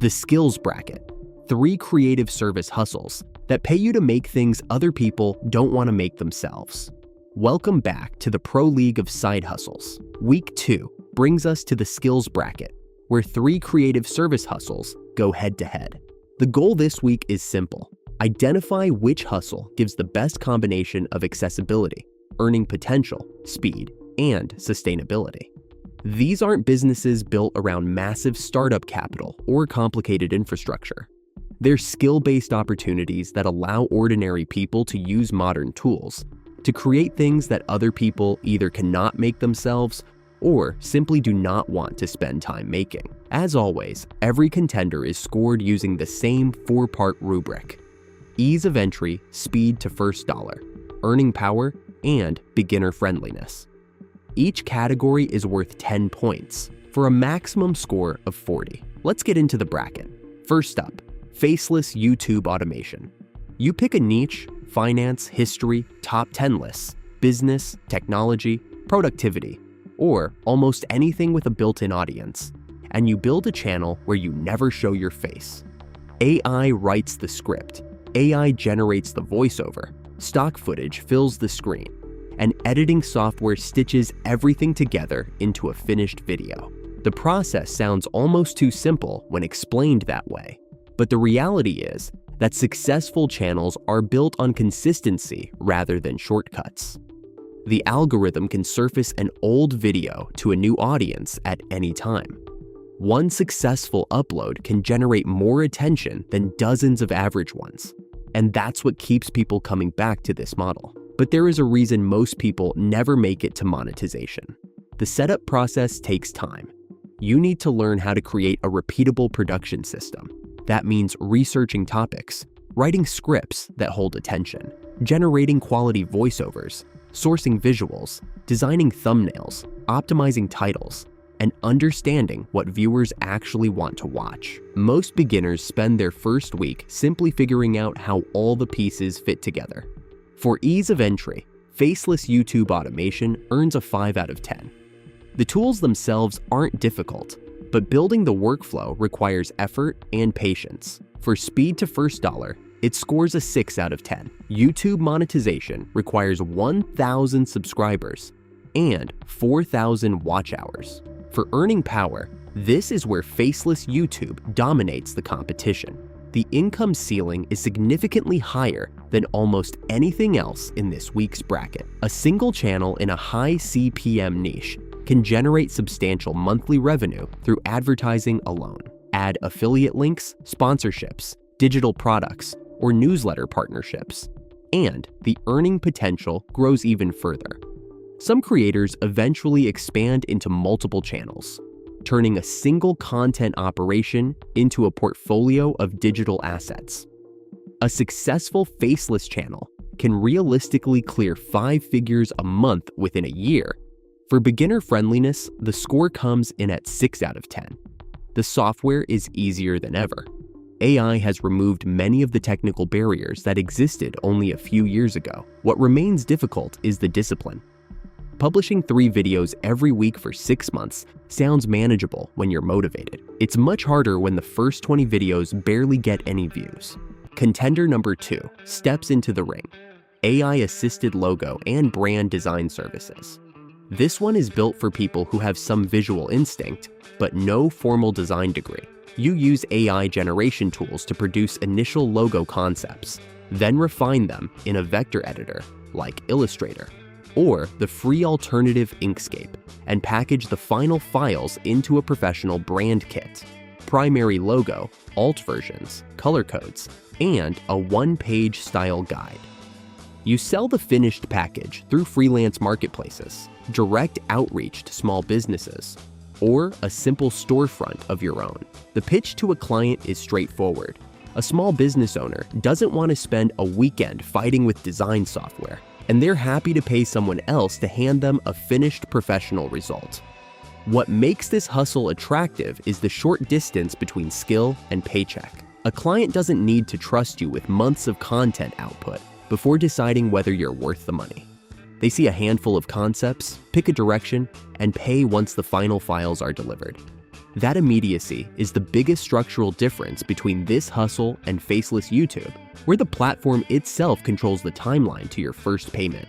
The skills bracket. 3 creative service hustles that pay you to make things other people don't want to make themselves. Welcome back to the Pro League of Side Hustles. Week 2 brings us to the skills bracket, where 3 creative service hustles go head-to-head. The goal this week is simple. Identify which hustle gives the best combination of accessibility, earning potential, speed, and sustainability. These aren't businesses built around massive startup capital or complicated infrastructure. They're skill-based opportunities that allow ordinary people to use modern tools to create things that other people either cannot make themselves or simply do not want to spend time making. As always, every contender is scored using the same 4-part rubric: ease of entry, speed to first dollar, earning power, and beginner friendliness. Each category is worth 10 points for a maximum score of 40. Let's get into the bracket. First up, Faceless YouTube Automation. You pick a niche: finance, history, top 10 lists, business, technology, productivity, or almost anything with a built-in audience, and you build a channel where you never show your face. AI writes the script, AI generates the voiceover, stock footage fills the screen, and editing software stitches everything together into a finished video. The process sounds almost too simple when explained that way, but the reality is that successful channels are built on consistency rather than shortcuts. The algorithm can surface an old video to a new audience at any time. One successful upload can generate more attention than dozens of average ones, and that's what keeps people coming back to this model. But there is a reason most people never make it to monetization. The setup process takes time. You need to learn how to create a repeatable production system. That means researching topics, writing scripts that hold attention, generating quality voiceovers, sourcing visuals, designing thumbnails, optimizing titles, and understanding what viewers actually want to watch. Most beginners spend their first week simply figuring out how all the pieces fit together. For ease of entry, Faceless YouTube Automation earns a 5 out of 10. The tools themselves aren't difficult, but building the workflow requires effort and patience. For speed to first dollar, it scores a 6 out of 10. YouTube monetization requires 1,000 subscribers and 4,000 watch hours. For earning power, this is where Faceless YouTube dominates the competition. The income ceiling is significantly higher than almost anything else in this week's bracket. A single channel in a high CPM niche can generate substantial monthly revenue through advertising alone. Add affiliate links, sponsorships, digital products, or newsletter partnerships, and the earning potential grows even further. Some creators eventually expand into multiple channels, turning a single content operation into a portfolio of digital assets. A successful faceless channel can realistically clear 5 figures a month within a year. For beginner friendliness, the score comes in at 6 out of 10. The software is easier than ever. AI has removed many of the technical barriers that existed only a few years ago. What remains difficult is the discipline. Publishing 3 videos every week for 6 months sounds manageable when you're motivated. It's much harder when the first 20 videos barely get any views. Contender number 2 steps into the ring: AI-assisted logo and brand design services. This one is built for people who have some visual instinct, but no formal design degree. You use AI generation tools to produce initial logo concepts, then refine them in a vector editor like Illustrator, or the free alternative Inkscape, and package the final files into a professional brand kit, primary logo, alt versions, color codes, and a 1-page style guide. You sell the finished package through freelance marketplaces, direct outreach to small businesses, or a simple storefront of your own. The pitch to a client is straightforward. A small business owner doesn't want to spend a weekend fighting with design software, and they're happy to pay someone else to hand them a finished professional result. What makes this hustle attractive is the short distance between skill and paycheck. A client doesn't need to trust you with months of content output before deciding whether you're worth the money. They see a handful of concepts, pick a direction, and pay once the final files are delivered. That immediacy is the biggest structural difference between this hustle and Faceless YouTube, where the platform itself controls the timeline to your first payment.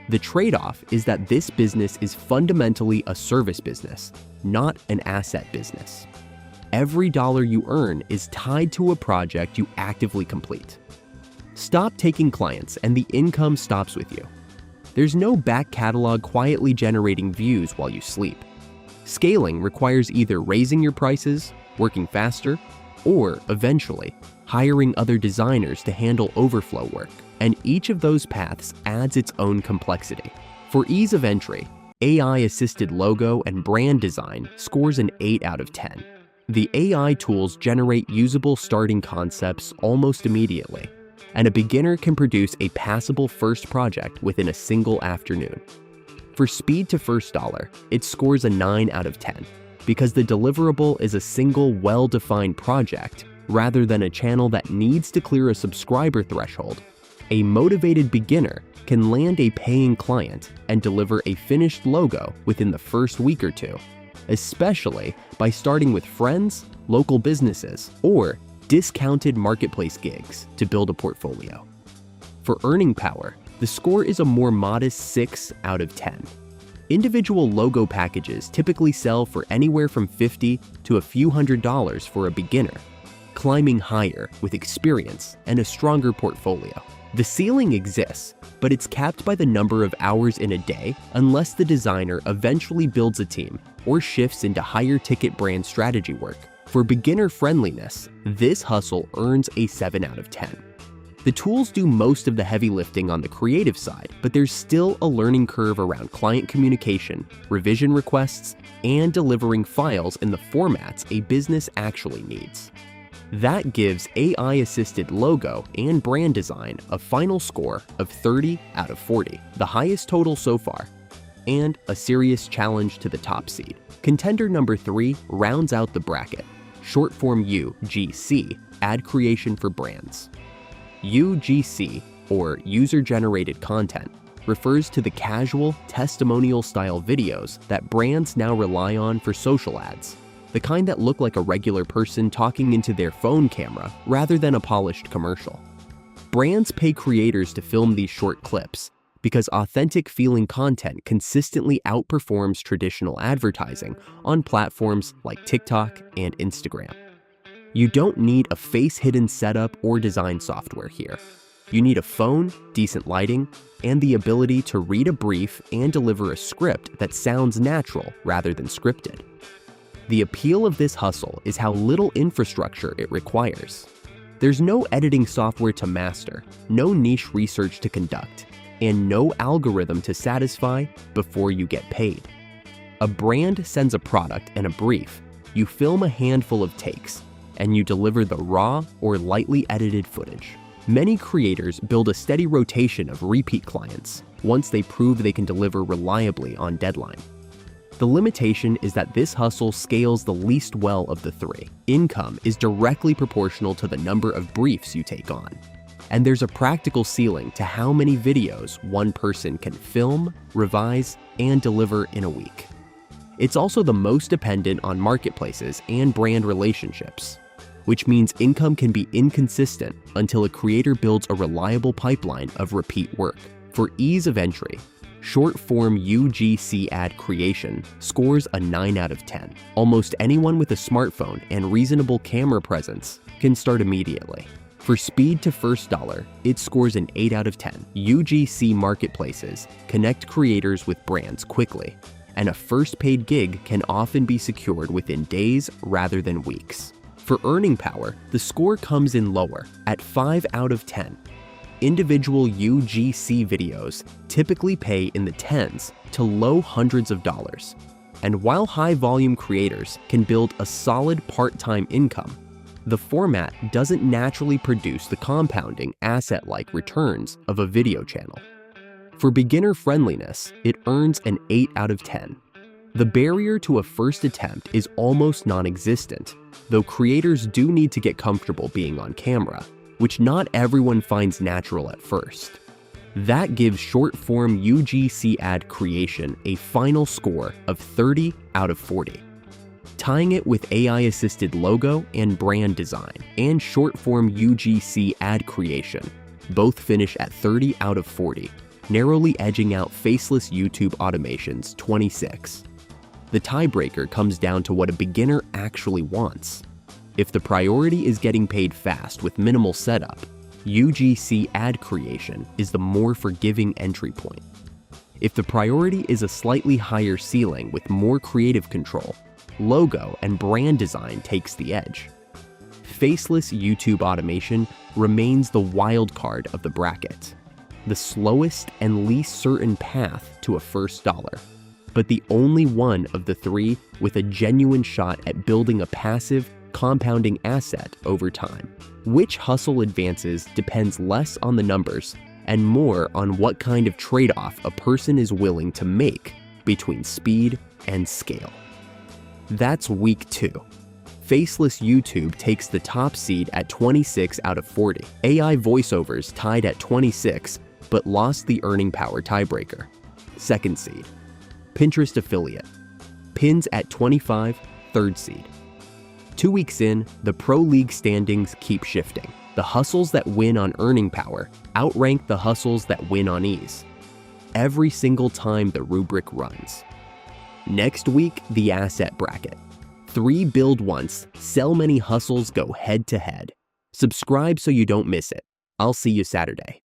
The trade-off is that this business is fundamentally a service business, not an asset business. Every dollar you earn is tied to a project you actively complete. Stop taking clients and the income stops with you. There's no back catalog quietly generating views while you sleep. Scaling requires either raising your prices, working faster, or eventually hiring other designers to handle overflow work. And each of those paths adds its own complexity. For ease of entry, AI-assisted logo and brand design scores an 8 out of 10. The AI tools generate usable starting concepts almost immediately, and a beginner can produce a passable first project within a single afternoon. For speed to first dollar, it scores a 9 out of 10, because the deliverable is a single well-defined project rather than a channel that needs to clear a subscriber threshold. A motivated beginner can land a paying client and deliver a finished logo within the first week or two, especially by starting with friends, local businesses, or discounted marketplace gigs to build a portfolio. For earning power, the score is a more modest 6 out of 10. Individual logo packages typically sell for anywhere from $50 to a few $100s for a beginner, climbing higher with experience and a stronger portfolio. The ceiling exists, but it's capped by the number of hours in a day unless the designer eventually builds a team or shifts into higher ticket brand strategy work. For beginner friendliness, this hustle earns a 7 out of 10. The tools do most of the heavy lifting on the creative side, but there's still a learning curve around client communication, revision requests, and delivering files in the formats a business actually needs. That gives AI-assisted logo and brand design a final score of 30 out of 40, the highest total so far, and a serious challenge to the top seed. Contender number 3 rounds out the bracket, Short-Form UGC Ad Creation for Brands. UGC, or User-Generated Content, refers to the casual, testimonial-style videos that brands now rely on for social ads. The kind that look like a regular person talking into their phone camera rather than a polished commercial. Brands pay creators to film these short clips because authentic feeling content consistently outperforms traditional advertising on platforms like TikTok and Instagram. You don't need a face-hidden setup or design software here. You need a phone, decent lighting, and the ability to read a brief and deliver a script that sounds natural rather than scripted. The appeal of this hustle is how little infrastructure it requires. There's no editing software to master, no niche research to conduct, and no algorithm to satisfy before you get paid. A brand sends a product and a brief, you film a handful of takes, and you deliver the raw or lightly edited footage. Many creators build a steady rotation of repeat clients once they prove they can deliver reliably on deadline. The limitation is that this hustle scales the least well of the 3. Income is directly proportional to the number of briefs you take on. And there's a practical ceiling to how many videos one person can film, revise, and deliver in a week. It's also the most dependent on marketplaces and brand relationships, which means income can be inconsistent until a creator builds a reliable pipeline of repeat work. For ease of entry, Short-Form UGC Ad Creation scores a 9 out of 10. Almost anyone with a smartphone and reasonable camera presence can start immediately. For speed to first dollar, it scores an 8 out of 10. UGC marketplaces connect creators with brands quickly, and a first paid gig can often be secured within days rather than weeks. For earning power, the score comes in lower, at 5 out of 10. Individual UGC videos typically pay in the tens to low hundreds of dollars. And while high-volume creators can build a solid part-time income, the format doesn't naturally produce the compounding asset-like returns of a video channel. For beginner friendliness, it earns an 8 out of 10. The barrier to a first attempt is almost non-existent, though creators do need to get comfortable being on camera, which not everyone finds natural at first. That gives Short-Form UGC Ad Creation a final score of 30 out of 40. tying it with AI-assisted logo and brand design, and short-form UGC ad creation. Both finish at 30 out of 40, narrowly edging out Faceless YouTube Automation's 26. The tiebreaker comes down to what a beginner actually wants. If the priority is getting paid fast with minimal setup, UGC ad creation is the more forgiving entry point. If the priority is a slightly higher ceiling with more creative control, logo and brand design takes the edge. Faceless YouTube Automation remains the wild card of the bracket, the slowest and least certain path to a first dollar, but the only one of the three with a genuine shot at building a passive, compounding asset over time. Which hustle advances depends less on the numbers and more on what kind of trade-off a person is willing to make between speed and scale. That's week 2. Faceless YouTube takes the top seed at 26 out of 40. AI voiceovers tied at 26, but lost the earning power tiebreaker. Second seed. Pinterest affiliate. Pins at 25, third seed. 2 weeks in, the Pro League standings keep shifting. The hustles that win on earning power outrank the hustles that win on ease. Every single time the rubric runs. Next week, the asset bracket. 3 build once, sell many hustles go head to head. Subscribe so you don't miss it. I'll see you Saturday.